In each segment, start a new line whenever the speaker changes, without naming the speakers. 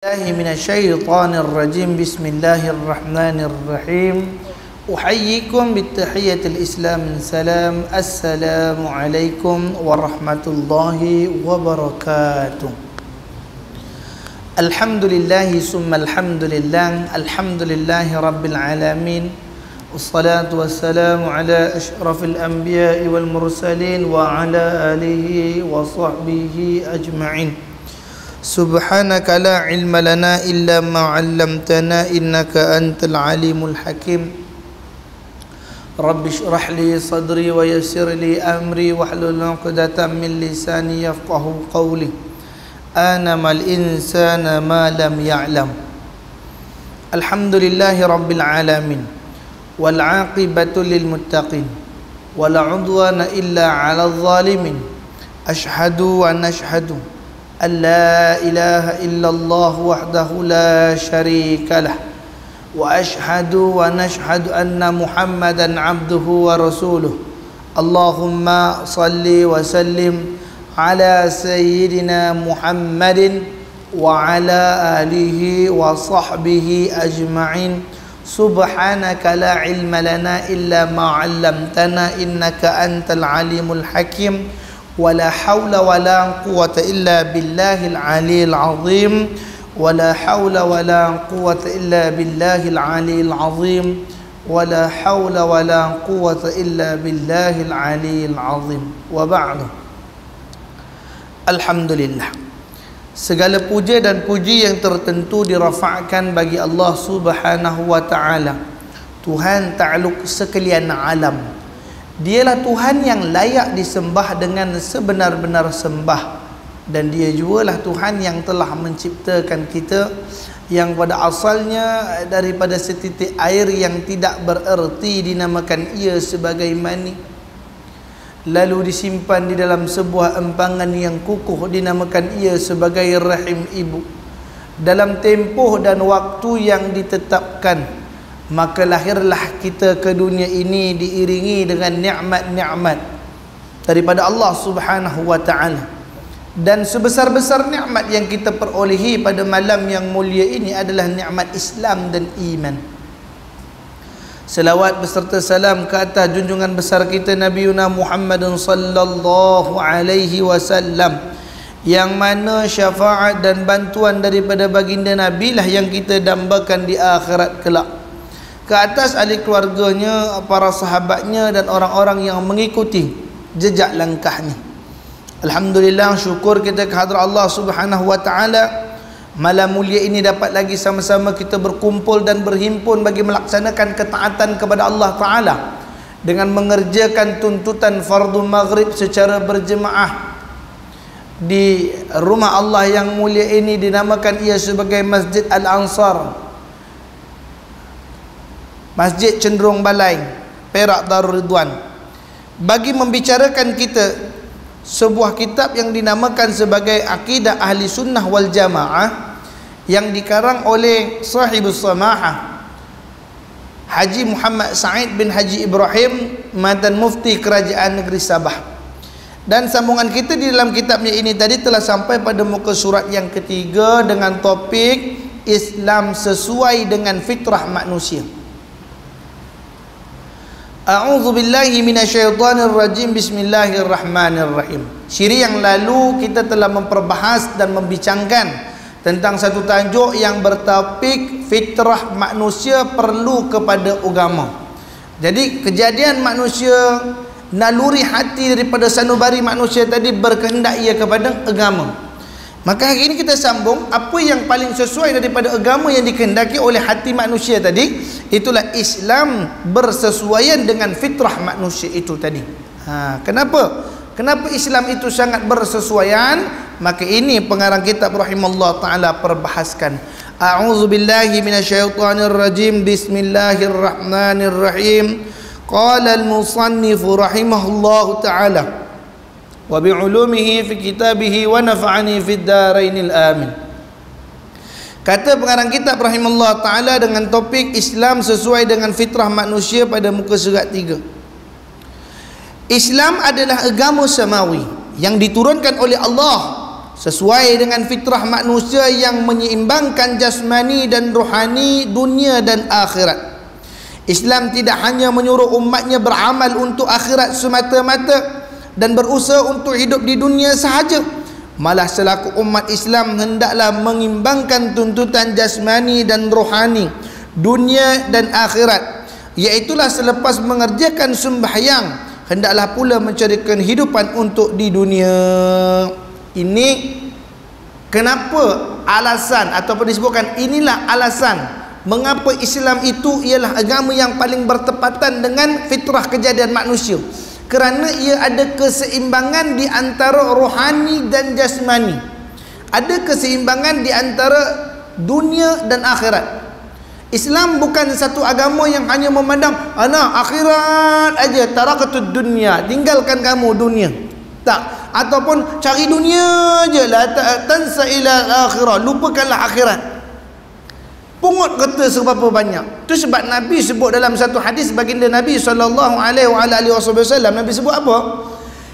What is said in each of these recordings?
الله من الشيطان الرجيم بسم الله الرحمن الرحيم أحييكم بالتحية الإسلام سلام السلام عليكم ورحمة الله وبركاته الحمد لله ثم الحمد لله رب العالمين والصلاة والسلام على أشرف الأنبياء والمرسلين وعلى آله وصحبه أجمعين سبحانك لا علم لنا إلا ما علمتنا إنك أنت العليم الحكيم رب اشرح لي صدري ويسر لي أمري واحلل عقدة من لساني يفقه قولي آنم الإنسان ما لم يعلم الحمد لله رب العالمين والعاقبة للمتقين ولا عدوان إلا على الظالمين أشهد ونشهد أن لا إله إلا الله وحده لا شريك له وأشهد ونشهد أن محمدا عبده ورسوله اللهم صل وسلم على سيدنا محمد وعلى آله وصحبه أجمعين سبحانك لا علم لنا إلا ما علمتنا إنك أنت العليم الحكيم ولا حول ولا قوة إلا بالله العلي العظيم ولا حول ولا قوة إلا بالله العلي العظيم ولا حول ولا قوة إلا بالله العلي العظيم وبعد Alhamdulillah, segala puja dan puji yang tertentu dirafa'kan bagi Allah Subhanahu wa ta'ala, Tuhan Ta'aluk sekalian alam. Dialah Tuhan yang layak disembah dengan sebenar-benar sembah, dan dia jugalah Tuhan yang telah menciptakan kita yang pada asalnya daripada setitik air yang tidak bererti dinamakan ia sebagai mani, lalu disimpan di dalam sebuah empangan yang kukuh dinamakan ia sebagai rahim ibu. Dalam tempoh dan waktu yang ditetapkan, maka lahirlah kita ke dunia ini diiringi dengan nikmat-nikmat daripada Allah Subhanahu wa ta'ala. Dan sebesar-besar nikmat yang kita perolehi pada malam yang mulia ini adalah nikmat Islam dan iman. Selawat beserta salam ke atas junjungan besar kita Nabi Muhammad sallallahu alaihi wasallam, yang mana syafaat dan bantuan daripada baginda Nabi lah yang kita dambakan di akhirat kelak, ke atas ahli keluarganya, para sahabatnya dan orang-orang yang mengikuti jejak langkahnya. Alhamdulillah, syukur kita kehadrat Allah Subhanahu wa ta'ala, malam mulia ini dapat lagi sama-sama kita berkumpul dan berhimpun bagi melaksanakan ketaatan kepada Allah Ta'ala dengan mengerjakan tuntutan fardu maghrib secara berjemaah di rumah Allah yang mulia ini, dinamakan ia sebagai Masjid Al-Ansar, Masjid Cenderung Balai, Perak Darul Ridwan, bagi membicarakan kita sebuah kitab yang dinamakan sebagai Aqidah Ahli Sunnah wal Jamaah, yang dikarang oleh sahibus samahah Haji Muhammad Said bin Haji Ibrahim, mantan mufti Kerajaan Negeri Sabah. Dan sambungan kita di dalam kitabnya ini tadi telah sampai pada muka surat yang ketiga dengan topik Islam sesuai dengan fitrah manusia. A'udzu billahi minasyaitonir rajim. Bismillahirrahmanirrahim. Siri yang lalu kita telah memperbahas dan membincangkan tentang satu tajuk yang bertopik fitrah manusia perlu kepada agama. Jadi kejadian manusia, naluri hati daripada sanubari manusia tadi berkehendak ia kepada agama. Maka hari ini kita sambung apa yang paling sesuai daripada agama yang dikehendaki oleh hati manusia tadi. Itulah Islam bersesuaian dengan fitrah manusia itu tadi. Kenapa? Kenapa Islam itu sangat bersesuaian? Maka ini pengarang kitab rahimallahu ta'ala perbahaskan. A'udzu billahi minasyaitonir rajim. Bismillahirrahmanirrahim. Qala al-musannif rahimahullahu ta'ala wa bi'ulumihi fi kitabihi wa nafa'ani fid darainil amin. Kata pengarang kitab rahimahullah ta'ala dengan topik Islam sesuai dengan fitrah manusia pada muka surat 3. Islam adalah agama samawi yang diturunkan oleh Allah sesuai dengan fitrah manusia yang menyeimbangkan jasmani dan rohani, dunia dan akhirat. Islam tidak hanya menyuruh umatnya beramal untuk akhirat semata-mata dan berusaha untuk hidup di dunia sahaja, malah selaku umat Islam hendaklah mengimbangkan tuntutan jasmani dan rohani, dunia dan akhirat. Iaitulah selepas mengerjakan sembahyang, hendaklah pula mencari kehidupan untuk di dunia. Ini kenapa alasan ataupun disebutkan inilah alasan mengapa Islam itu ialah agama yang paling bertepatan dengan fitrah kejadian manusia, kerana ia ada keseimbangan di antara rohani dan jasmani, ada keseimbangan di antara dunia dan akhirat. Islam bukan satu agama yang hanya memandang akhirat aja, tarakatud dunia, tinggalkan kamu dunia, tak, ataupun cari dunia je, la tansa ila akhirah, lupakanlah akhirat. Pungut kata seberapa banyak. Itu sebab Nabi sebut dalam satu hadis baginda Nabi SAW, Nabi sebut apa?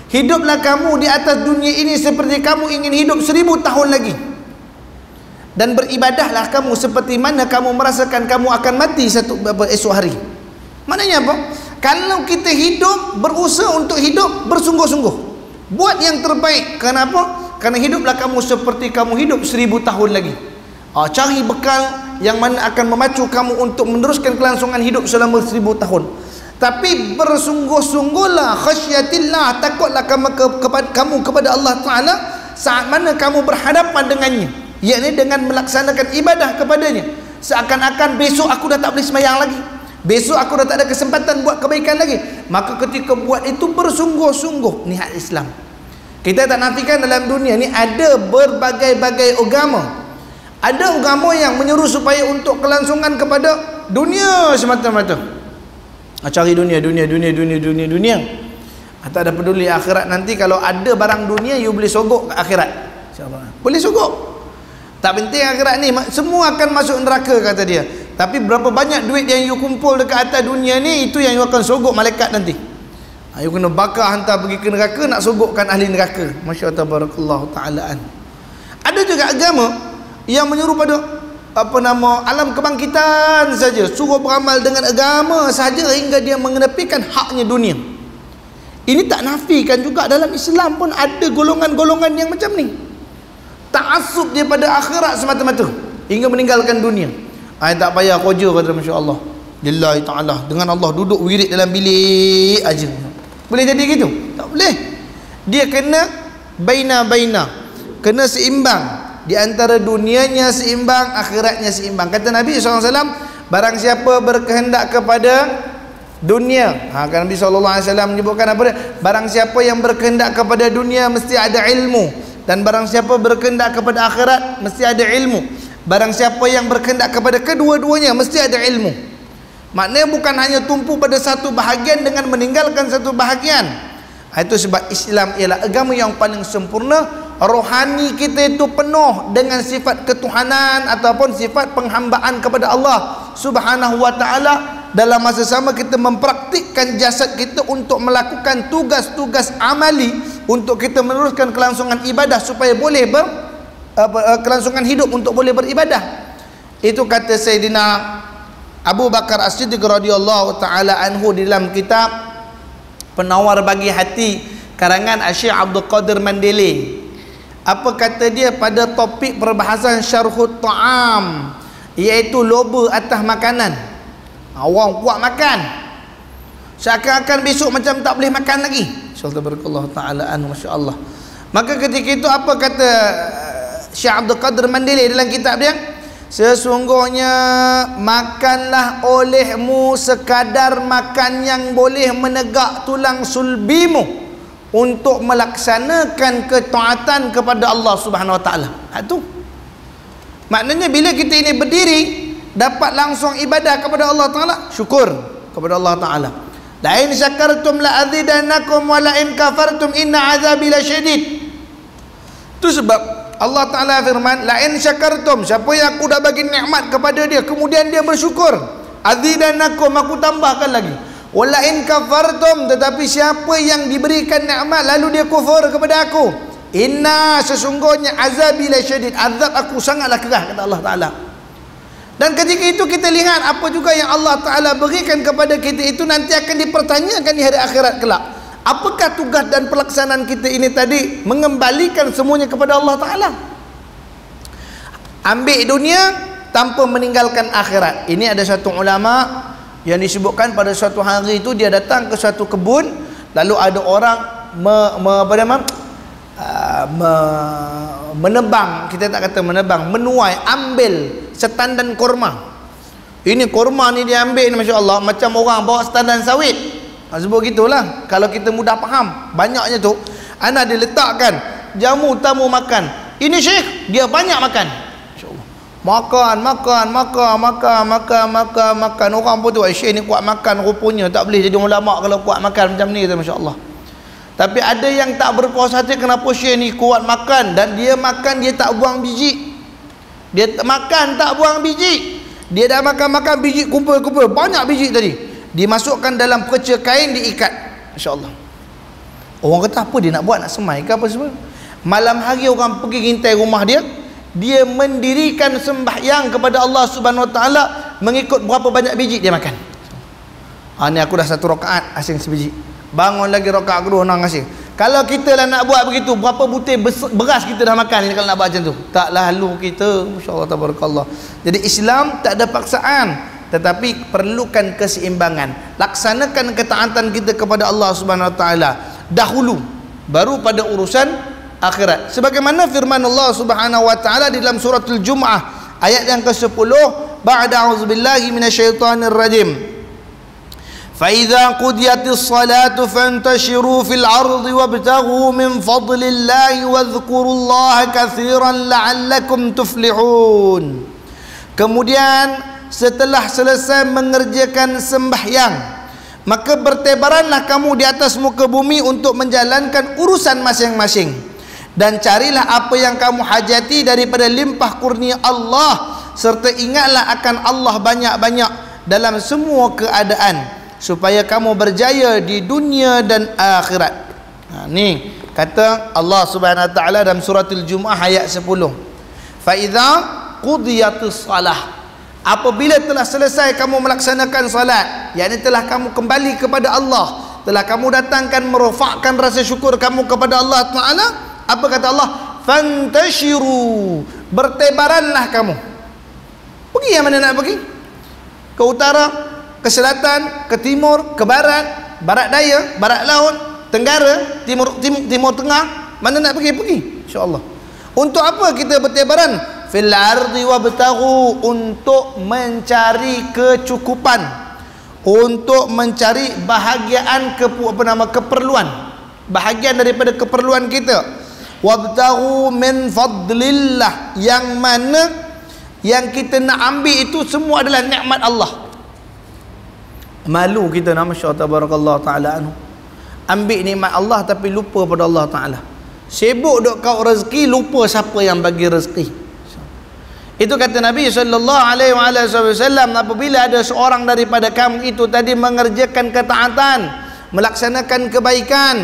Hiduplah kamu di atas dunia ini seperti kamu ingin hidup 1000 tahun lagi, dan beribadahlah kamu seperti mana kamu merasakan kamu akan mati esok hari. Maknanya apa? Kalau kita hidup, berusaha untuk hidup bersungguh-sungguh, buat yang terbaik. Kenapa? Kerana hiduplah kamu seperti kamu hidup 1000 tahun lagi. Cari bekal yang mana akan memacu kamu untuk meneruskan kelangsungan hidup selama 1000 tahun. Tapi bersungguh-sungguhlah, khasyatillah, takutlah kamu kepada Allah Ta'ala saat mana kamu berhadapan dengannya, yakni dengan melaksanakan ibadah kepadanya. Seakan-akan besok aku dah tak boleh sembahyang lagi, besok aku dah tak ada kesempatan buat kebaikan lagi. Maka ketika buat itu bersungguh-sungguh. Ni hak Islam. Kita tak nafikan dalam dunia ni ada berbagai-bagai agama. Ada agama yang menyuruh supaya untuk kelangsungan kepada dunia semata-mata. Cari dunia. Tak ada peduli akhirat. Nanti kalau ada barang dunia, you boleh sogok ke akhirat. Boleh sogok. Tak penting akhirat ni, semua akan masuk neraka kata dia. Tapi berapa banyak duit yang you kumpul dekat atas dunia ni, itu yang you akan sogok malaikat nanti. You kena bakar, hantar pergi ke neraka, nak sogokkan ahli neraka. Masya Allah, tabarakallahu ta'alaan. Ada juga agama yang menyuruh pada alam kebangkitan saja, suruh beramal dengan agama saja hingga dia mengenepikan haknya dunia. Ini tak nafikan juga dalam Islam pun ada golongan-golongan yang macam ni, ta'assub dia pada akhirat semata-mata hingga meninggalkan dunia. Tak payah kerja, kata Masya Allah, lillahi ta'ala, dengan Allah duduk wirid dalam bilik aja. Boleh jadi gitu? Tak boleh. Dia kena baina-baina, kena seimbang. Di antara dunianya seimbang, akhiratnya seimbang. Kata Nabi SAW, barang siapa berkehendak kepada dunia, kan Nabi SAW menyebutkan apa dia? Barang siapa yang berkehendak kepada dunia mesti ada ilmu, dan barang siapa berkehendak kepada akhirat mesti ada ilmu. Barang siapa yang berkehendak kepada kedua-duanya mesti ada ilmu. Maknanya bukan hanya tumpu pada satu bahagian dengan meninggalkan satu bahagian. Itu sebab Islam ialah agama yang paling sempurna. Rohani kita itu penuh dengan sifat ketuhanan ataupun sifat penghambaan kepada Allah Subhanahu wa ta'ala. Dalam masa sama kita mempraktikkan jasad kita untuk melakukan tugas-tugas amali untuk kita meneruskan kelangsungan ibadah supaya boleh kelangsungan hidup untuk boleh beribadah. Itu kata Sayyidina Abu Bakar As-Siddiq radhiyallahu ta'ala anhu di dalam kitab Penawar Bagi Hati karangan Syekh Abdul Qadir Mandele. Apa kata dia pada topik perbahasan syarhut ta'am, iaitu loba atas makanan. Orang kuat makan, seakan-akan besok macam tak boleh makan lagi. Subhanallah ta'ala anhu, Masya Allah. Maka ketika itu apa kata Syekh Abdul Qadir Mandele dalam kitab dia? Sesungguhnya makanlah olehmu sekadar makan yang boleh menegak tulang sulbimu untuk melaksanakan ketaatan kepada Allah Subhanahu wa ta'ala. Itu maknanya bila kita ini berdiri dapat langsung ibadah kepada Allah Ta'ala, syukur kepada Allah Ta'ala. La in syakartum la azidannakum wa la in kafartum inna azabi lasyadid. Itu sebab Allah Ta'ala firman, la in syakartum, siapa yang aku dah bagi nikmat kepada dia kemudian dia bersyukur, azidannakum, aku tambahkan lagi. Wala in kafartum, tetapi siapa yang diberikan nikmat lalu dia kufur kepada aku, Inna sesungguhnya azabi la syadid, azab aku sangatlah keras, kata Allah Ta'ala. Dan ketika itu kita lihat apa juga yang Allah Ta'ala berikan kepada kita itu nanti akan dipertanyakan di hari akhirat kelak. Apakah tugas dan pelaksanaan kita ini tadi mengembalikan semuanya kepada Allah Ta'ala? Ambil dunia tanpa meninggalkan akhirat. Ini ada satu ulama yang disebutkan pada suatu hari itu dia datang ke suatu kebun, lalu ada orang menebang, kita tak kata menebang, menuai, ambil setandan korma. Ini korma ni dia ambil ni, Masya Allah, macam orang bawa setandan sawit. Sebut gitulah, kalau kita mudah faham. Banyaknya tu anak dia letakkan jamu tamu makan. Ini syekh, dia banyak makan. Makan. Orang pun tu, syekh ni kuat makan rupanya. Tak boleh jadi ulama kalau kuat makan macam ni, Masya Allah. Tapi ada yang tak berpuas hati kenapa syekh ni kuat makan, dan dia makan dia tak buang biji. Dia makan tak buang biji. Dia dah makan biji kumpul, banyak biji tadi. Dimasukkan dalam perca kain, diikat. Masya Allah. Orang kata apa dia nak buat, nak semai ke apa semua. Malam hari orang pergi ngintai rumah dia, dia mendirikan sembahyang kepada Allah Subhanahu Wa Taala mengikut berapa banyak biji dia makan. Ni aku dah 1 rakaat asing sebiji, bangun lagi rakaat kedua nang asing. Kalau kita lah nak buat begitu, berapa butir beras kita dah makan ni kalau nak buat macam tu? Tak lalu kita. Masya-Allah, tabarakallah. Jadi Islam tak ada paksaan, tetapi perlukan keseimbangan. Laksanakan ketaatan kita kepada Allah Subhanahu Wa Taala dahulu, baru pada urusan akhirat. Sebagaimana firman Allah Subhanahu Wa Taala di dalam suratul Jumu'ah ayat yang ke-10, ba'da a'udzubillahi minasyaitonir rajim. فَإِذَا قُضِيَتِ الصَّلَاةُ فَانْتَشِرُوا فِي الْأَرْضِ وَابْتَغُوا مِنْ فَضْلِ اللَّهِ وَاذْكُرُوا اللَّهَ كَثِيرًا لَعَلَّكُمْ تُفْلِحُونَ. Kemudian setelah selesai mengerjakan sembahyang, maka bertebaranlah kamu di atas muka bumi untuk menjalankan urusan masing-masing, dan carilah apa yang kamu hajati daripada limpah kurnia Allah, serta ingatlah akan Allah banyak-banyak dalam semua keadaan, supaya kamu berjaya di dunia dan akhirat. Ni kata Allah Subhanahu Wa Taala dalam suratul Jumu'ah ayat 10. Fa idza qudiyatus salah, apabila telah selesai kamu melaksanakan salat, yakni telah kamu kembali kepada Allah, telah kamu datangkan merofakkan rasa syukur kamu kepada Allah Ta'ala, apa kata Allah? Fantashiru, bertebaranlah kamu. Pergi yang mana nak pergi? Ke utara, ke selatan, ke timur, ke barat, barat daya, barat laut, tenggara, timur tengah, mana nak pergi, insya-Allah. Untuk apa kita bertebaran? Fil ardi wabtaghu, untuk mencari kecukupan, untuk mencari bahagian keperluan, bahagian daripada keperluan kita. Wabtaghu min fadlillah, yang mana yang kita nak ambil itu semua adalah nikmat Allah. Malu kita nak, Masya Allah, tabarakallah ta'ala anhu, ambil nikmat Allah tapi lupa pada Allah Ta'ala. Sibuk duk kau rezeki, lupa siapa yang bagi rezeki. Itu kata Nabi SAW, apabila ada seorang daripada kamu itu tadi mengerjakan ketaatan, melaksanakan kebaikan,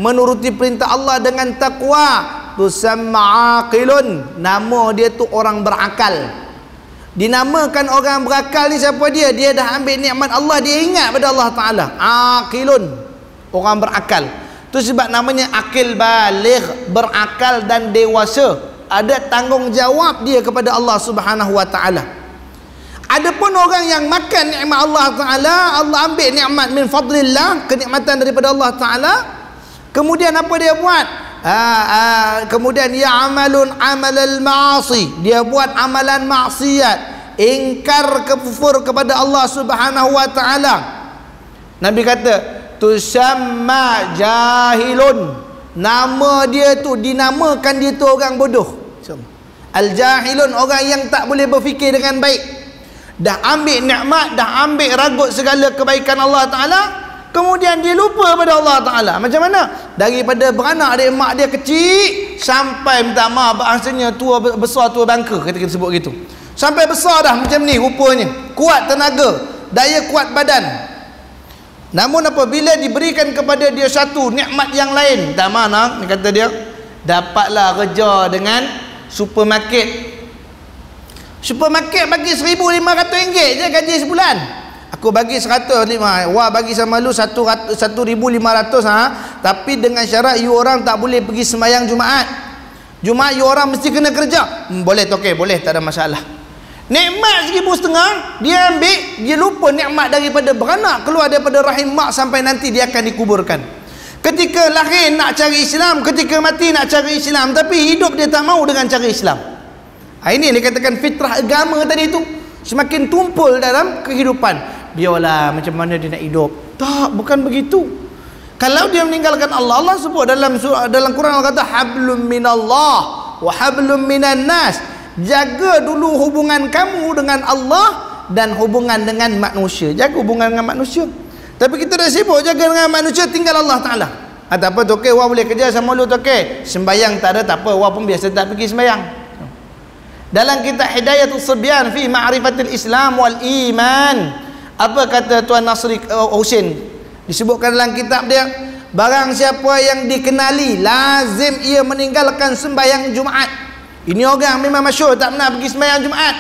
menuruti perintah Allah dengan takwa, tusamma aqilun, nama dia tu orang berakal. Dinamakan orang berakal ni siapa dia? Dia dah ambil nikmat Allah, dia ingat pada Allah Ta'ala. Aqilun, orang berakal. Tu sebab namanya akil baligh, berakal dan dewasa. Ada tanggungjawab dia kepada Allah Subhanahu Wa Ta'ala. Adapun orang yang makan nikmat Allah Ta'ala, Allah ambil nikmat min fadlillah, kenikmatan daripada Allah Ta'ala, kemudian apa dia buat? Kemudian ya'malun amalal ma'asi, dia buat amalan maksiat, ingkar kufur kepada Allah Subhanahu Wa Ta'ala. Nabi kata tusamma jahilun, nama dia tu, dinamakan dia tu orang bodoh. Al-jahilun, orang yang tak boleh berfikir dengan baik. Dah ambil nikmat, dah ambil ragut segala kebaikan Allah Ta'ala, kemudian dia lupa pada Allah Ta'ala. Macam mana? Daripada beranak dia, mak dia kecil sampai minta maaf, bahasannya tua besar, tua bangka, kita sebut gitu. Sampai besar dah macam ni rupanya, kuat tenaga, daya kuat badan. Namun apabila diberikan kepada dia satu nikmat yang lain, tak mana, ni kata dia, dapatlah kerja dengan supermarket. Supermarket bagi RM1,500 je gaji sebulan. Aku bagi 105, wah bagi sama lu 100, 1,500 tapi dengan syarat you orang tak boleh pergi sembahyang Jumaat. Jumaat you orang mesti kena kerja. Boleh okey, boleh, tak ada masalah. Nikmat RM1,500 dia ambil, dia lupa nikmat daripada beranak keluar daripada rahim mak sampai nanti dia akan dikuburkan. Ketika lahir nak cari Islam, ketika mati nak cari Islam, tapi hidup dia tak mau dengan cara Islam. Ini yang dikatakan fitrah agama tadi tu semakin tumpul dalam kehidupan. Biarlah macam mana dia nak hidup. Tak, bukan begitu. Kalau dia meninggalkan Allah, Allah sebut dalam Quran, Allah kata hablum minallah wa hablum minan nas. Jaga dulu hubungan kamu dengan Allah dan hubungan dengan manusia. Jaga hubungan dengan manusia. Tapi kita dah sibuk jaga dengan manusia, tinggal Allah Ta'ala. Tak apa tu okey, wah boleh kerja sama lu tu okey. Sembayang tak ada, tak apa, wah pun biasa tak pergi sembayang. Dalam kitab Hidayatul Sibyan fi Ma'rifatil Islam wal Iman, apa kata Tuan Nasri Husin? Disebutkan dalam kitab dia, barang siapa yang dikenali lazim ia meninggalkan sembahyang Jumaat. Ini orang memang masyhur tak pernah pergi sembahyang Jumaat.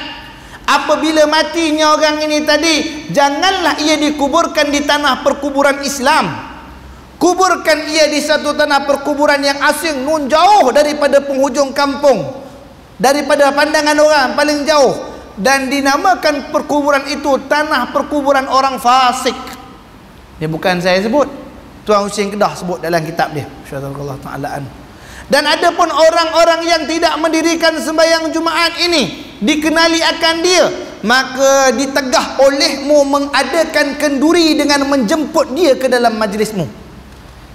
Apabila matinya orang ini tadi, janganlah ia dikuburkan di tanah perkuburan Islam. Kuburkan ia di satu tanah perkuburan yang asing, nun jauh daripada penghujung kampung, daripada pandangan orang paling jauh, dan dinamakan perkuburan itu tanah perkuburan orang fasik. Ini bukan saya sebut, Tuan Husin Kedah sebut dalam kitab dia. Insyaallah taala. Dan ada pun orang-orang yang tidak mendirikan sembahyang Jumaat ini, dikenali akan dia, maka ditegah olehmu mengadakan kenduri dengan menjemput dia ke dalam majlismu.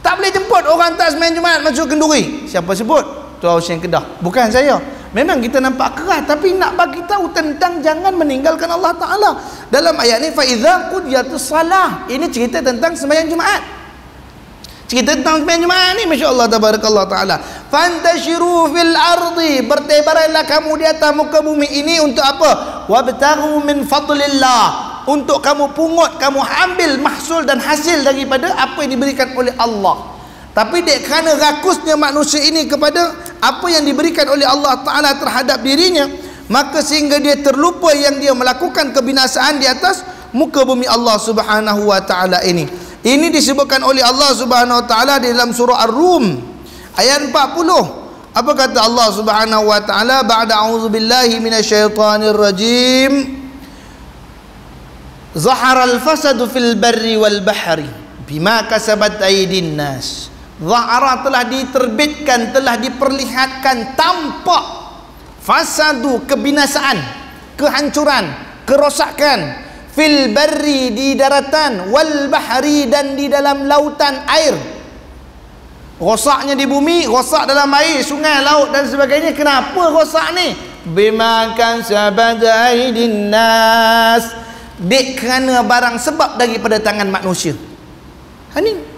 Tak boleh jemput orang tak sembahyang Jumaat masuk kenduri. Siapa sebut? Tuan Husin Kedah, bukan saya. Memang kita nampak keras, tapi nak bagi tahu tentang jangan meninggalkan Allah Ta'ala. Dalam ayat ni, فَإِذَا قُدْيَتُ الصَّلَاةِ, ini cerita tentang sembahyang Jumaat. Cerita tentang sembahyang Jumaat ni, Masya Allah, Tabarakallah Ta'ala. فَانْتَشِرُوا فِي الْأَرْضِ, bertebaranlah kamu di atas muka bumi ini untuk apa? وَابْتَغُوا مِنْ فَضْلِ اللَّهِ, untuk kamu pungut, kamu ambil mahsul dan hasil daripada apa yang diberikan oleh Allah. Tapi dek kerana rakusnya manusia ini kepada apa yang diberikan oleh Allah Ta'ala terhadap dirinya, maka sehingga dia terlupa yang dia melakukan kebinasaan di atas muka bumi Allah Subhanahu wa Ta'ala ini. Ini disebutkan oleh Allah Subhanahu wa Ta'ala di dalam surah Ar-Rum ayat 40. Apa kata Allah Subhanahu wa Ta'ala? Ba'da a'udzubillahi minasyaitonir rajim. Zaharal fasadu fil barri wal bahri bima kasabat aydin nas. Zahara telah diterbitkan, telah diperlihatkan, tampak fasadu, kebinasaan, kehancuran, kerosakan, fil barri, di daratan, wal bahri, dan di dalam lautan air. Rosaknya di bumi, rosak dalam air, sungai, laut dan sebagainya. Kenapa rosak ni? Bima kasabat aydin nas, dek kerana barang sebab daripada tangan manusia. Ini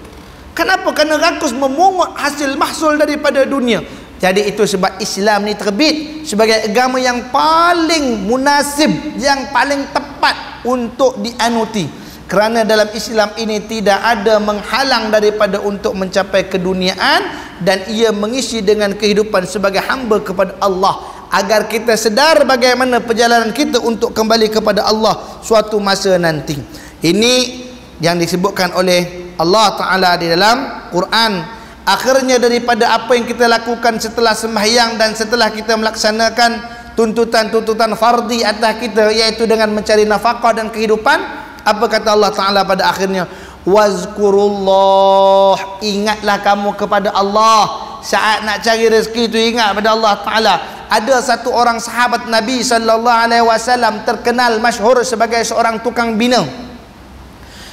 kenapa? Kerana rakus memungut hasil mahsul daripada dunia. Jadi itu sebab Islam ni terbit sebagai agama yang paling munasib, yang paling tepat untuk dianuti. Kerana dalam Islam ini tidak ada menghalang daripada untuk mencapai keduniaan, dan ia mengisi dengan kehidupan sebagai hamba kepada Allah, agar kita sedar bagaimana perjalanan kita untuk kembali kepada Allah suatu masa nanti. Ini yang disebutkan oleh Allah Ta'ala di dalam Quran. Akhirnya daripada apa yang kita lakukan setelah sembahyang dan setelah kita melaksanakan tuntutan-tuntutan fardi atas kita, iaitu dengan mencari nafkah dan kehidupan, apa kata Allah Ta'ala pada akhirnya? Wazkurullah, ingatlah kamu kepada Allah. Saat nak cari rezeki itu ingat pada Allah Ta'ala. Ada satu orang sahabat Nabi SAW terkenal masyhur sebagai seorang tukang bina.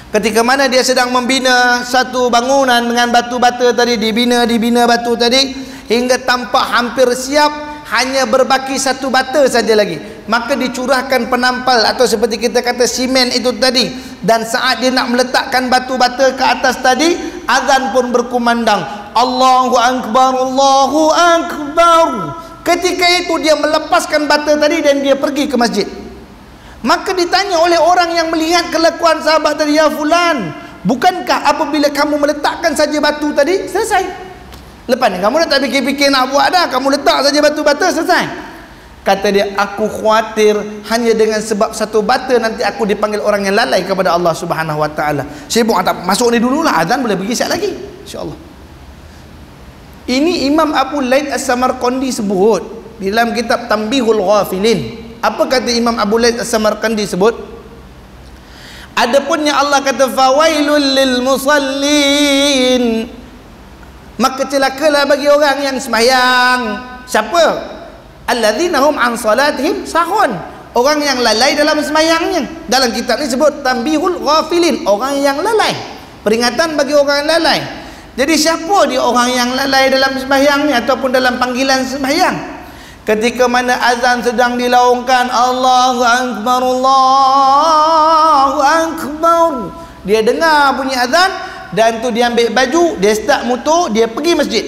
Ketika mana dia sedang membina satu bangunan dengan batu bata tadi, dibina batu tadi hingga tampak hampir siap, hanya berbaki satu bata saja lagi, maka dicurahkan penampal atau seperti kita kata simen itu tadi. Dan saat dia nak meletakkan batu bata ke atas tadi, azan pun berkumandang, Allahu Akbar, Allahu Akbar. Ketika itu dia melepaskan bata tadi dan dia pergi ke masjid. Maka ditanya oleh orang yang melihat kelakuan sahabat tadi, ya fulan, bukankah apabila kamu meletakkan saja batu tadi selesai? Lepas ni kamu dah tak fikir-fikir nak buat dah, kamu letak saja batu bata, selesai. Kata dia, aku khawatir hanya dengan sebab satu bata nanti aku dipanggil orang yang lalai kepada Allah Subhanahu Wa Taala. Sibuk tak masuk ni dululah, azan boleh pergi siap lagi, insya-Allah. Ini Imam Abu Laith As-Samarqandi sebut di dalam kitab Tanbihul Ghafilin. Apa kata Imam Abu Laith As-Samarqandi sebut? Adapun yang Allah kata fawailul lil musallin, maka celakalah bagi orang yang sembahyang. Siapa? Alladzina hum an salatihim sahun, orang yang lalai dalam sembahyangnya. Dalam kitab ni sebut Tanbihul Ghafilin, orang yang lalai, peringatan bagi orang yang lalai. Jadi siapa dia orang yang lalai dalam sembahyang ni ataupun dalam panggilan sembahyang? Ketika mana azan sedang dilaungkan, Allahu Akbar, Allahu Akbar, dia dengar bunyi azan, dan tu dia ambil baju, dia start motor, dia pergi masjid.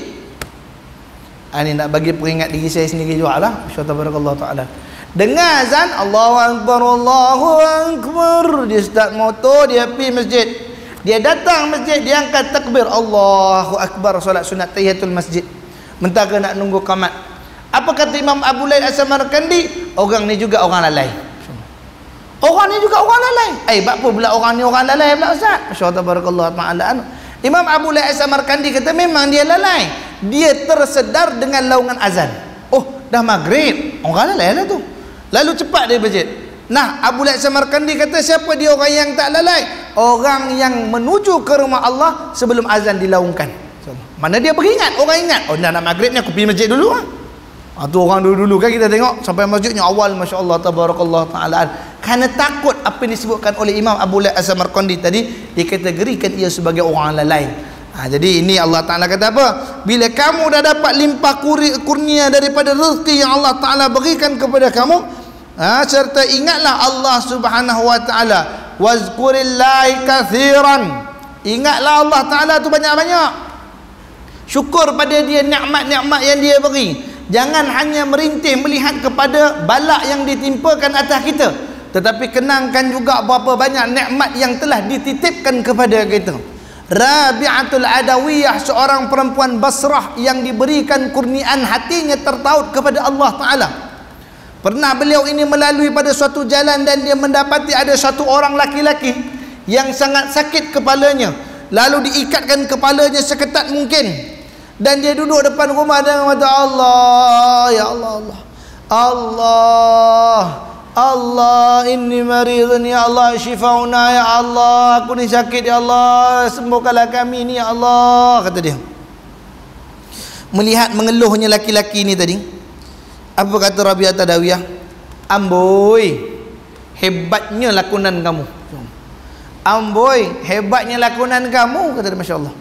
Ini nak bagi peringat diri saya sendiri juga lah, insyaAllah ta'ala. Dengar azan, Allahu Akbar, Allahu Akbar, dia start motor, dia pergi masjid. Dia datang masjid, dia angkat takbir, Allahu Akbar, solat sunat tahiyatul masjid, mentara nak nunggu qamat. Apa kata Imam Abu Laith As-Samarqandi? Orang ni juga orang lalai. Orang ni juga orang lalai. Apa pula orang ni orang lalai pula Ustaz? Masya-Allah tabarakallah ta'ala. Imam Abu Laith As-Samarqandi kata memang dia lalai. Dia tersedar dengan laungan azan. Oh, dah maghrib. Orang lalai lah tu. Lalu cepat dia masjid. Nah, Abu Laith As-Samarqandi kata siapa dia orang yang tak lalai? Orang yang menuju ke rumah Allah sebelum azan dilaungkan. Mana dia beringat? Orang ingat. Oh, nak maghrib ni aku pergi masjid dulu lah. Tu orang dulu-dulu kan kita tengok sampai masjidnya awal, masya-Allah tabarakallah taala, kerana takut apa yang disebutkan oleh Imam Abu Laith As-Samarqandi tadi, dikategorikan ia sebagai orang lalai. Jadi ini Allah Taala kata apa? Bila kamu dah dapat limpah kurnia daripada rezeki yang Allah Taala berikan kepada kamu, serta ingatlah Allah Subhanahu Wa Taala, wazkurillahi katsiran, ingatlah Allah Taala tu banyak-banyak, syukur pada dia nikmat-nikmat yang dia beri. Jangan hanya merintih melihat kepada balak yang ditimpakan atas kita, tetapi kenangkan juga berapa banyak nikmat yang telah dititipkan kepada kita. Rabi'atul Adawiyah, seorang perempuan Basrah yang diberikan kurniaan hatinya tertaut kepada Allah Ta'ala. Pernah beliau ini melalui pada suatu jalan dan dia mendapati ada satu orang laki-laki yang sangat sakit kepalanya. Lalu diikatkan kepalanya seketat mungkin, dan dia duduk depan rumah dengan kata, Allah, ya Allah, Allah, Allah, inni maridun ya Allah, syifauna ya Allah, aku ni sakit ya Allah, sembuhkanlah kami ni ya Allah, kata dia. Melihat mengeluhnya laki-laki ni tadi, apa kata Rabi'ah Tadawiyah? Amboi, hebatnya lakonan kamu. Amboi, hebatnya lakonan kamu, kata dia, Masya Allah.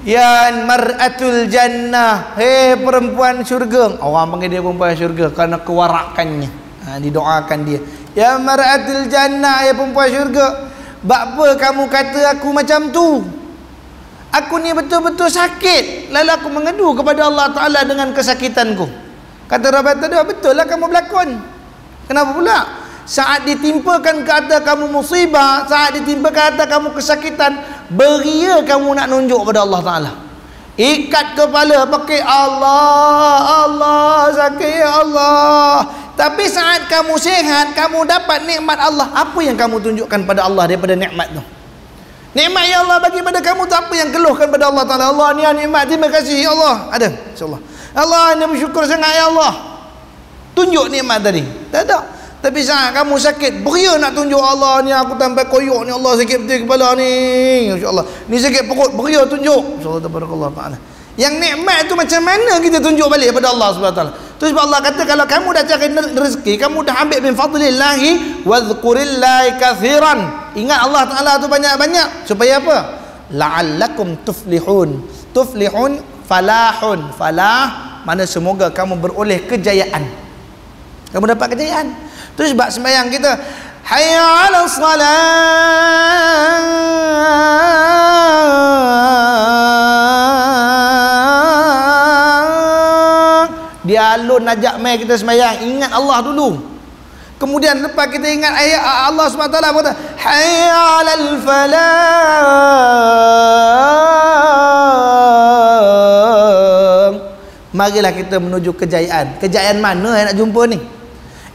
Ya mar'atul jannah, hei perempuan syurga. Orang panggil dia perempuan syurga kerana kewarakannya. Didoakan dia, ya mar'atul jannah, ya perempuan syurga. Bapa kamu kata aku macam tu? Aku ni betul-betul sakit, lalu aku mengadu kepada Allah Ta'ala dengan kesakitanku. Kata Rabi'ah tadi, betul lah kamu berlakon. Kenapa pula? Saat ditimpakan ke atas kamu musibah, saat ditimpakan ke atas kamu kesakitan, beria kamu nak nunjuk pada Allah Ta'ala. Ikat kepala pakai Allah, Allah, sakit ya Allah. Tapi saat kamu sihat, kamu dapat nikmat Allah, apa yang kamu tunjukkan pada Allah daripada nikmat tu? Nikmat yang Allah bagi pada kamu tu apa yang keluhkan pada Allah Ta'ala? Allah ni nikmat, terima kasih ya Allah. Ada? InsyaAllah. Allah ni bersyukur sangat ya Allah. Tunjuk nikmat tadi? Tak ada. Tapi saat kamu sakit, beria nak tunjuk Allah ni aku tambah koyok ni, Allah sakit betul kepala ni, insya-Allah. Ni sakit perut, beria tunjuk. Insya-Allah tabarakallah taala. Yang nikmat tu macam mana kita tunjuk balik kepada Allah Subhanahu taala? Tu sebab Allah kata kalau kamu dah cari rezeki, kamu dah ambil min fadlillahi wadhkurillahi katsiran. Ingat Allah Taala tu banyak-banyak supaya apa? La'allakum tuflihun. Tuflihun falahun. Falah mana semoga kamu beroleh kejayaan. Kamu dapat kejayaan. Tu sebab sembahyang kita, hayya 'alas salat. Dia alun ajak mai kita sembahyang, ingat Allah dulu. Kemudian lepas kita ingat ayat Allah SWT kata, hayya 'alal falah. marilah kita menuju kejayaan. Kejayaan mana yang nak jumpa ni?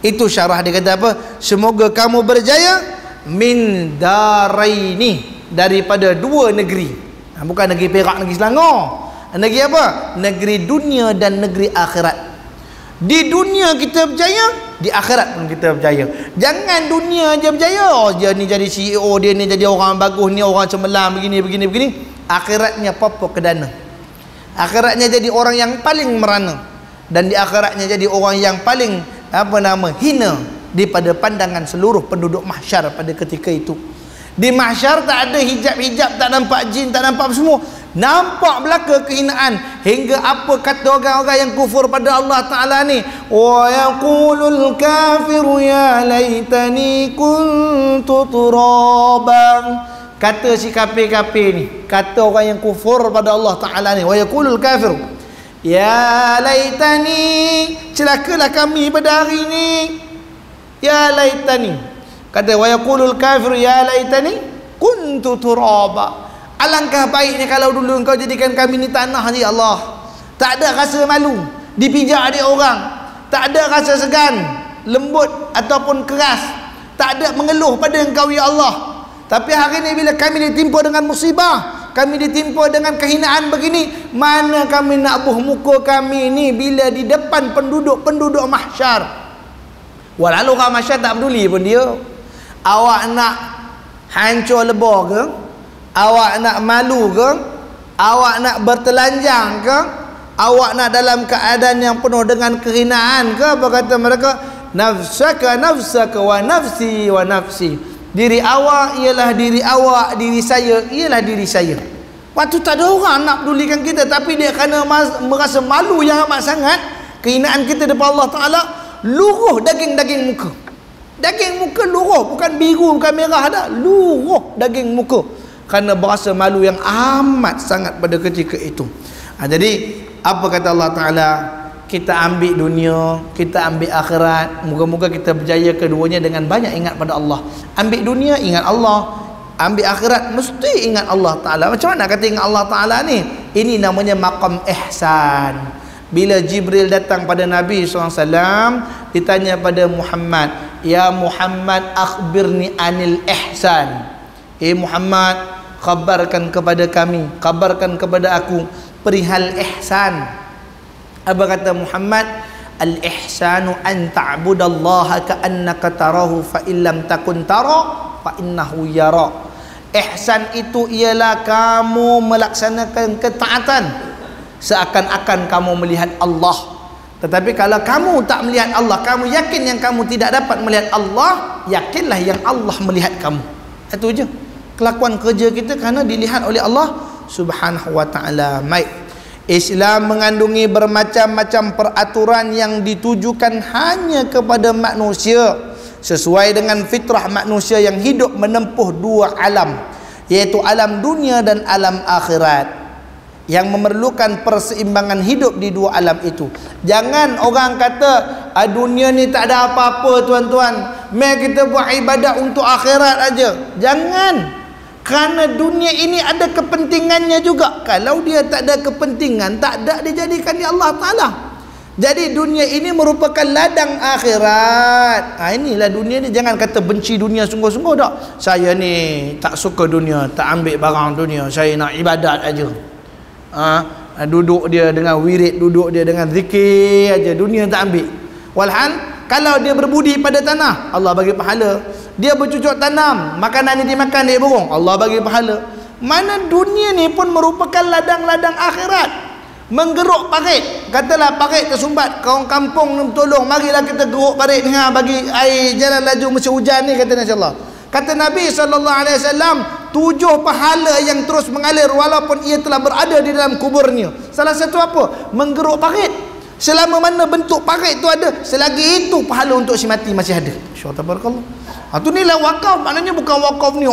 Itu syarah dia kata apa? Semoga kamu berjaya min daraini, daripada dua negeri. Bukan negeri Perak, negeri Selangor. Negeri apa? Negeri dunia dan negeri akhirat. Di dunia kita berjaya, di akhirat pun kita berjaya. Jangan dunia je berjaya, oh, dia ni jadi CEO, dia ni jadi orang bagus, ni orang cemerlang, begini. Akhiratnya apa kedana. Akhiratnya jadi orang yang paling merana, dan di akhiratnya jadi orang yang paling hina daripada pandangan seluruh penduduk mahsyar pada ketika itu. Di mahsyar tak ada hijab-hijab, tak nampak jin, tak nampak apa semua. Nampak belaka kehinaan. Hingga apa kata orang-orang yang kufur pada Allah Ta'ala ni? Wa yaqulul kafiru ya laitani kuntu turaban. Kata si kafir-kafir ni, kata orang yang kufur pada Allah Ta'ala ni, wa yaqulul kafiru ya laitani, celakalah kami pada hari ini. Ya laitani, kata wa yaqulul kafiru ya laitani kuntu turaba. Alangkah baiknya kalau dulu engkau jadikan kami ni tanah ni Allah. Tak ada rasa malu dipijak dia orang, tak ada rasa segan, lembut ataupun keras, tak ada mengeluh pada engkau ya Allah. Tapi hari ini bila kami ditimpa dengan musibah, kami ditimpa dengan kehinaan begini, mana kami nak buh muka kami ni bila di depan penduduk mahsyar. Walau orang mahsyar tak peduli pun dia. Awak nak hancur lebur ke? Awak nak malu ke? Awak nak bertelanjang ke? Awak nak dalam keadaan yang penuh dengan kehinaan ke? Apa kata mereka? Nafsaka wa nafsi wa nafsi. Diri awak ialah diri awak, diri saya ialah diri saya. Waktu tak ada orang nak pedulikan kita, tapi dia kerana merasa malu yang amat sangat, kehinaan kita depan Allah Ta'ala, luruh daging-daging muka. Daging muka luruh, bukan biru, bukan merah dah, luruh daging muka, kerana berasa malu yang amat sangat pada ketika itu. Jadi apa kata Allah Ta'ala? Kita ambil dunia, kita ambil akhirat, moga-moga kita berjaya keduanya dengan banyak ingat pada Allah. Ambil dunia, ingat Allah. Ambil akhirat, mesti ingat Allah Ta'ala. Macam mana kata ingat Allah Ta'ala ni? Ini namanya maqam ihsan. Bila Jibril datang pada Nabi SAW, ditanya pada Muhammad, ya Muhammad akhbirni anil ihsan. Muhammad, khabarkan kepada kami, khabarkan kepada aku perihal ihsan. Apa kata Muhammad? Al-ihsanu an ta'budallaha ka'annaka tarahu fa illam takun tara fa innahu yara. Ihsan itu ialah kamu melaksanakan ketaatan seakan-akan kamu melihat Allah. Tetapi kalau kamu tak melihat Allah, kamu yakin yang kamu tidak dapat melihat Allah, yakinlah yang Allah melihat kamu. Itu je kelakuan kerja kita kerana dilihat oleh Allah Subhanahu wa ta'ala. Islam mengandungi bermacam-macam peraturan yang ditujukan hanya kepada manusia sesuai dengan fitrah manusia yang hidup menempuh dua alam, iaitu alam dunia dan alam akhirat, yang memerlukan perseimbangan hidup di dua alam itu. Jangan orang kata dunia ni tak ada apa-apa tuan-tuan, mari kita buat ibadat untuk akhirat aja. Jangan. Kerana dunia ini ada kepentingannya juga. Kalau dia tak ada kepentingan, tak ada dijadikan di Allah Ta'ala. Jadi dunia ini merupakan ladang akhirat. Inilah dunia ni. Jangan kata benci dunia sungguh-sungguh tak. Saya ni tak suka dunia, tak ambil barang dunia, saya nak ibadat aja. Duduk dia dengan wirid, duduk dia dengan zikir aja, dunia tak ambil. Walhan, kalau dia berbudi pada tanah, Allah bagi pahala. Dia bercucuk tanam, makanan yang dimakan dia burung, Allah bagi pahala. Mana dunia ni pun merupakan ladang-ladang akhirat. Menggeruk parit, katalah parit tersumbat, kaum kampung tolong, marilah kita geruk parit ni, bagi air jalan laju musim hujan ni, kata Nabi Allah. Kata Nabi SAW, 7 pahala yang terus mengalir walaupun ia telah berada di dalam kuburnya. Salah satu apa? Menggeruk parit. Selama mana bentuk parit tu ada, selagi itu pahala untuk si mati masih ada. InsyaAllah, tabarakallah. Itu nilai wakaf, maknanya bukan wakaf ni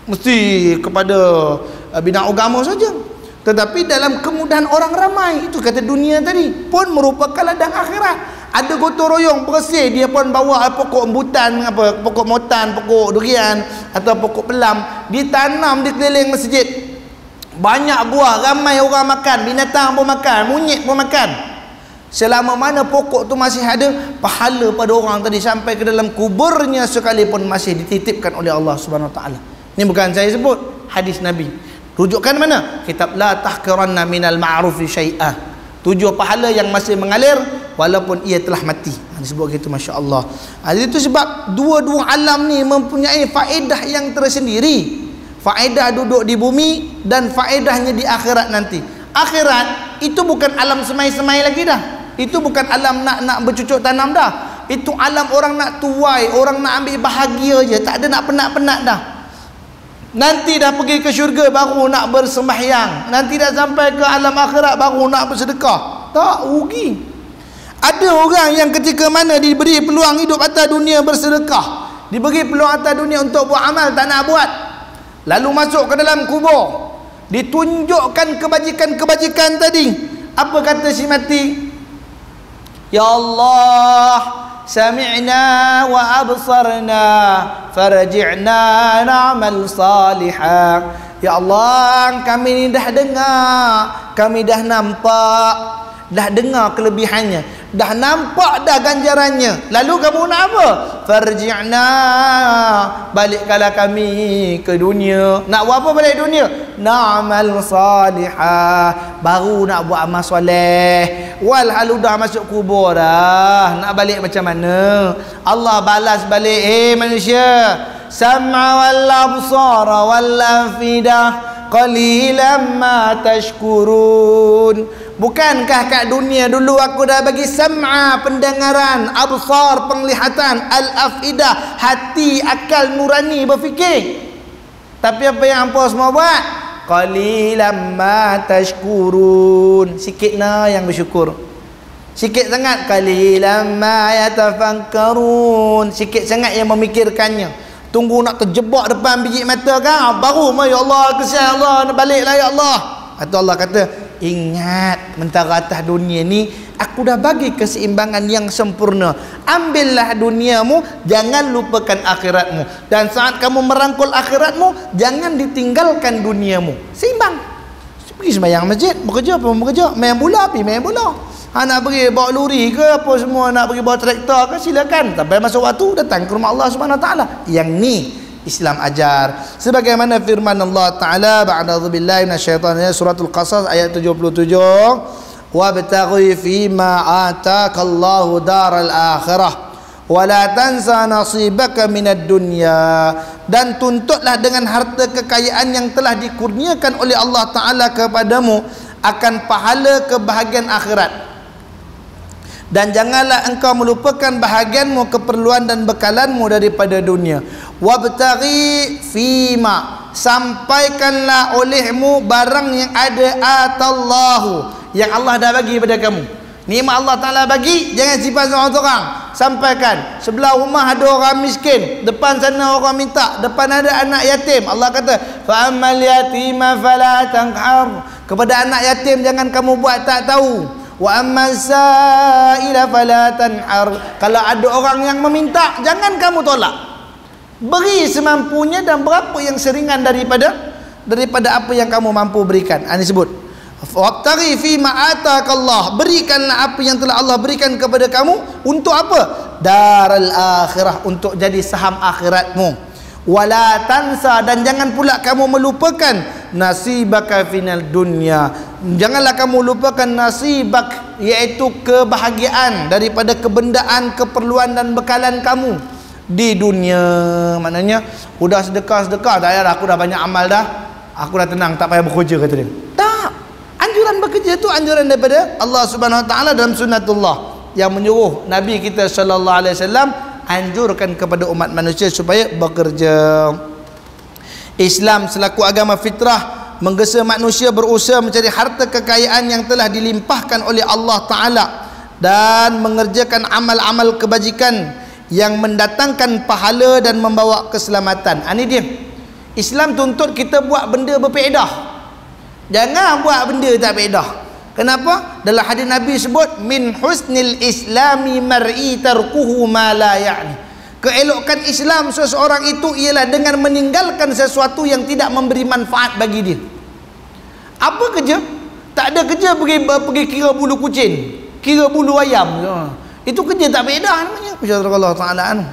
mesti kepada bina agama saja, tetapi dalam kemudahan orang ramai. Itu kata dunia tadi pun merupakan ladang akhirat. Ada gotong royong bersih, dia pun bawa pokok embutan, pokok motan, pokok durian atau pokok pelam, ditanam di keliling masjid. banyak buah, ramai orang makan, binatang pun makan, monyet pun makan. Selama mana pokok tu masih ada, pahala pada orang tadi sampai ke dalam kuburnya sekalipun masih dititipkan oleh Allah Subhanahu Wa Taala. Ini bukan saya sebut, hadis Nabi. Rujukan mana? Kitab La Tahqiranna Minal Ma'rufi Syai'ah. 7 pahala yang masih mengalir walaupun ia telah mati. Disebut gitu, masya-Allah. Jadi itu sebab dua-dua alam ni mempunyai faedah yang tersendiri. Faedah duduk di bumi dan faedahnya di akhirat nanti. Akhirat itu bukan alam semai-semai lagi dah. Itu bukan alam nak bercucuk tanam dah. Itu alam orang nak tuai, orang nak ambil bahagia je, tak ada nak penat-penat dah. Nanti dah pergi ke syurga baru nak bersembahyang. Nanti dah sampai ke alam akhirat baru nak bersedekah. Tak, rugi. Ada orang yang ketika mana diberi peluang hidup atas dunia bersedekah, diberi peluang atas dunia untuk buat amal, tak nak buat. Lalu masuk ke dalam kubur, ditunjukkan kebajikan-kebajikan tadi. Apa kata si mati? Ya Allah, sami'na wa absarna farji'na na'mal salihah. Ya Allah, kami ni dah dengar, kami dah nampak, dah dengar kelebihannya, dah nampak dah ganjarannya. Lalu kamu nak apa? Farji'na, balikkanlah kami ke dunia. Nak buat apa balik dunia? Na'mal salihah, baru nak buat amal soleh. Walhal dah masuk kubur dah, nak balik macam mana? Allah balas balik, manusia, sam'a wal absara wal afidah qalilan ma tashkurun. Bukankah kat dunia dulu aku dah bagi sam'a, pendengaran, absar, penglihatan, al-afidah, hati, akal nurani, berfikir. Tapi apa yang hampa semua buat? Qalilan ma tashkurun. Sikit nah yang bersyukur. Sikit sangat. Qalilan ma yatafakkarun. Sikit sangat yang memikirkannya. Tunggu nak terjebak depan biji mata kan, baru ya Allah, kesian Allah, nak baliklah ya Allah. Atau Allah kata, ingat mentara atas dunia ni aku dah bagi keseimbangan yang sempurna. Ambillah duniamu, jangan lupakan akhiratmu. Dan saat kamu merangkul akhiratmu, jangan ditinggalkan duniamu. Seimbang. Pergi sembahyang masjid, bekerja apa bekerja, main bola pergi main bola. Nak pergi bawa luri ke apa semua, nak pergi bawa traktor ke, silakan. Sampai masuk waktu datang ke rumah Allah Subhanahu Wa Taala. Yang ni Islam ajar. Sebagaimana firman Allah Taala, ba'da'udzu billahi minasyaitonir suratul Qasas ayat 77, wabtaghi fima ataakallahu daral akhirah wa la tansa nasibaka minad dunya. Dan tuntutlah dengan harta kekayaan yang telah dikurniakan oleh Allah Taala kepadamu akan pahala kebahagiaan akhirat. Dan janganlah engkau melupakan bahagianmu, keperluan dan bekalanmu daripada dunia. Wabtaghi fima, sampaikanlah olehmu barang yang ada atallahu, yang Allah dah bagi pada kamu. Nikmat Allah Ta'ala bagi, jangan simpan seorang-seorang. Sampaikan. Sebelah rumah ada orang miskin, depan sana orang minta, depan ada anak yatim. Allah kata, fa'ammal yatima fala tanqar. Kepada anak yatim jangan kamu buat tak tahu. Wa amma sa'ila fala tanhar. Kalau ada orang yang meminta, jangan kamu tolak. Beri semampunya dan berapa yang seringan daripada apa yang kamu mampu berikan. Ini sebut wabtaghi fi ma ataakallah, berikanlah apa yang telah Allah berikan kepada kamu. Untuk apa? Daral akhirah, untuk jadi saham akhiratmu. Wala tansa, dan jangan pula kamu melupakan nasibaka final dunya. Janganlah kamu lupakan nasibak, iaitu kebahagiaan daripada kebendaan, keperluan dan bekalan kamu di dunia. Maknanya udah sedekah-sedekah, tak payahlah, aku dah banyak amal dah, aku dah tenang, tak payah bekerja, kata dia. Tak. Anjuran bekerja itu anjuran daripada Allah Subhanahu Wa Taala dalam sunnatullah, yang menyuruh Nabi kita sallallahu alaihi wasallam anjurkan kepada umat manusia supaya bekerja. Islam selaku agama fitrah menggesa manusia berusaha mencari harta kekayaan yang telah dilimpahkan oleh Allah Ta'ala dan mengerjakan amal-amal kebajikan yang mendatangkan pahala dan membawa keselamatan. Ini dia. Islam tuntut kita buat benda berfaedah. Jangan buat benda tak faedah. Kenapa? Dalam hadis Nabi sebut, min husnil islami mar'i tarkuhu ma la ya'ni. Keelokan Islam seseorang itu ialah dengan meninggalkan sesuatu yang tidak memberi manfaat bagi dia. Apa kerja? Tak ada kerja pergi kira bulu kucing, kira bulu ayam. Itu kerja tak faedah namanya. Masya-Allah taala anu.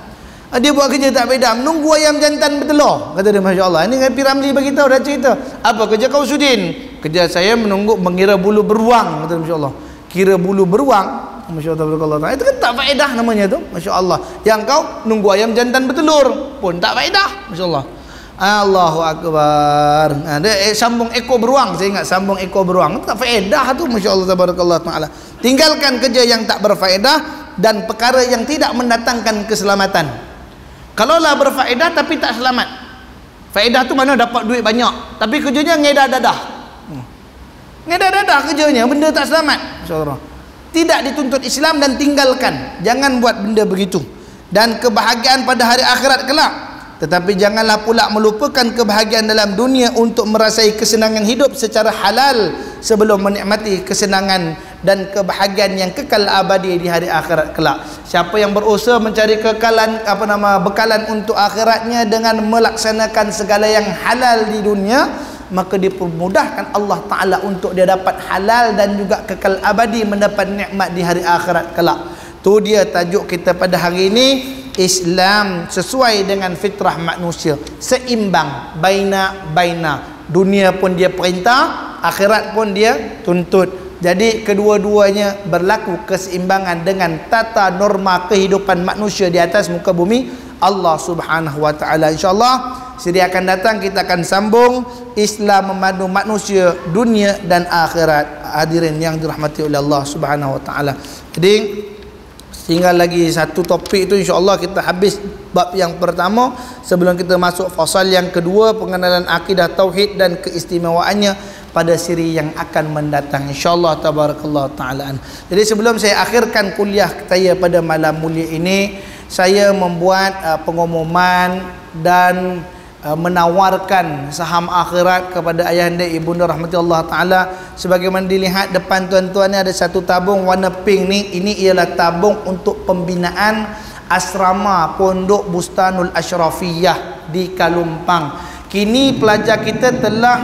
Dia buat kerja tak faedah, menunggu ayam jantan bertelur. Kata dia, masya-Allah. Ini P. Ramli bagi tahu, dah cerita. Apa kerja kau Sudin? Kerja saya mengira bulu beruang. Kata dia, masya-Allah. Kira bulu beruang. Masya-Allah. Itu kan tak faedah namanya tu. Masya-Allah. Yang kau nunggu ayam jantan bertelur pun tak faedah. Masya-Allah. Allahu Akbar. Dia sambung ekor beruang. Saya ingat sambung ekor beruang. Tak faedah tu. Masya-Allah tabarakallah taala. Tinggalkan kerja yang tak berfaedah dan perkara yang tidak mendatangkan keselamatan. Kalaulah berfaedah tapi tak selamat. Faedah tu mana dapat duit banyak, tapi kerjanya ngedah dadah. Ngedah dadah kerjanya, benda tak selamat. Masya-Allah. Tidak dituntut Islam dan tinggalkan. Jangan buat benda begitu. Dan kebahagiaan pada hari akhirat kelak. Tetapi janganlah pula melupakan kebahagiaan dalam dunia untuk merasai kesenangan hidup secara halal sebelum menikmati kesenangan dan kebahagiaan yang kekal abadi di hari akhirat kelak. Siapa yang berusaha mencari bekalan untuk akhiratnya dengan melaksanakan segala yang halal di dunia, maka dipermudahkan Allah Ta'ala untuk dia dapat halal dan juga kekal abadi mendapat nikmat di hari akhirat kelak. Tu dia tajuk kita pada hari ini. Islam sesuai dengan fitrah manusia, seimbang, baina. Dunia pun dia perintah, akhirat pun dia tuntut. Jadi kedua-duanya berlaku keseimbangan dengan tata norma kehidupan manusia di atas muka bumi Allah Subhanahu wa taala. Insya-Allah siri akan datang kita akan sambung Islam memandu manusia dunia dan akhirat. Hadirin yang dirahmati oleh Allah Subhanahu wa taala. Jadi tinggal lagi satu topik itu, insya-Allah kita habis bab yang pertama sebelum kita masuk fasal yang kedua, pengenalan akidah tauhid dan keistimewaannya pada siri yang akan mendatang, insya-Allah tabarakallah taala. Jadi sebelum saya akhirkan kuliah saya pada malam mulia ini, saya membuat pengumuman dan menawarkan saham akhirat kepada ayahanda ibunda rahmatullah taala. Sebagaimana dilihat depan tuan-tuan ni ada satu tabung warna pink ni, ini ialah tabung untuk pembinaan asrama Pondok Bustanul Ashrafiyah di Kalumpang. Kini pelajar kita telah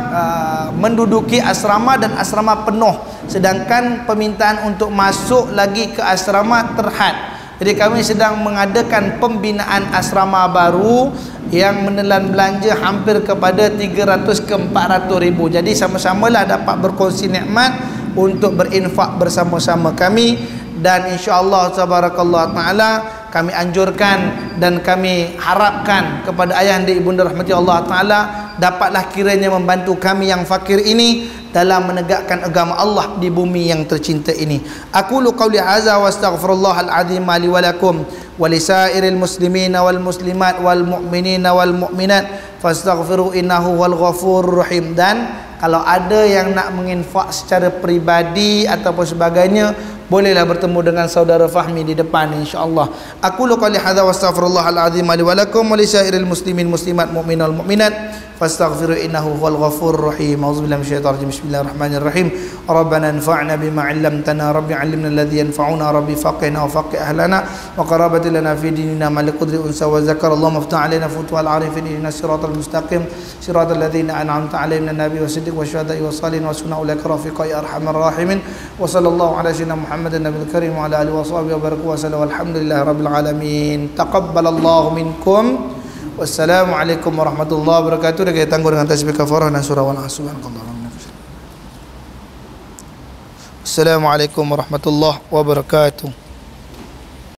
menduduki asrama dan asrama penuh, sedangkan permintaan untuk masuk lagi ke asrama terhad. Jadi kami sedang mengadakan pembinaan asrama baru yang menelan belanja hampir kepada 300 ke 400 ribu. Jadi sama-samalah dapat berkongsi nikmat untuk berinfak bersama-sama kami. Dan insya-Allah tabarakallah taala kami anjurkan dan kami harapkan kepada ayahanda ibunda rahmati Allah taala dapatlah kiranya membantu kami yang fakir ini dalam menegakkan agama Allah di bumi yang tercinta ini. Aqulu qauli hadza wa astaghfirullahal azim li wa lakum wa lisairil muslimina wal muslimat wal mu'minina wal mu'minat fastaghfiru innahu wal ghafurur rahim. Dan kalau ada yang nak menginfak secara peribadi ataupun sebagainya, bolehlah bertemu dengan saudara Fahmi di depan insya-Allah. Aqulu qouli hadza wa astaghfirullahal azim li wa lakum wa lisairil muslimin muslimat mu'minal mu'minat fastaghfiru innahu huwal ghafurur rahim. Auzubillahi minasyaitonir rajim. Bismillahirrahmanirrahim. Rabbana anfa'na bima 'allamtana, rabbi 'allimna alladhi yanfa'una, rabbi faqihna wa faqih ahlana wa qarabati lana fi dinina mal qudri unsa wa zakara. Allahumma iftah 'alaina futuhal 'arifin ihdinas siratal mustaqim siratal ladzina an'amta 'alaihim minan nabiyyin wasiddiqin wasyuhada'i wassalihin wa sunna ulaika rafiqa ya arhamar rahimin. Wa sallallahu ala sayyidina Muhammadin nabiyil karim wa ala alihi wa sahbihi wa baraka wa sallam. Alhamdulillahi rabbil alamin. Taqabbalallahu minkum. Wassalamualaikum warahmatullahi wabarakatuh. Dan kita tangguh dengan tasbih kafarah dan surah Wal-Asr. Assalamualaikum warahmatullahi wabarakatuh.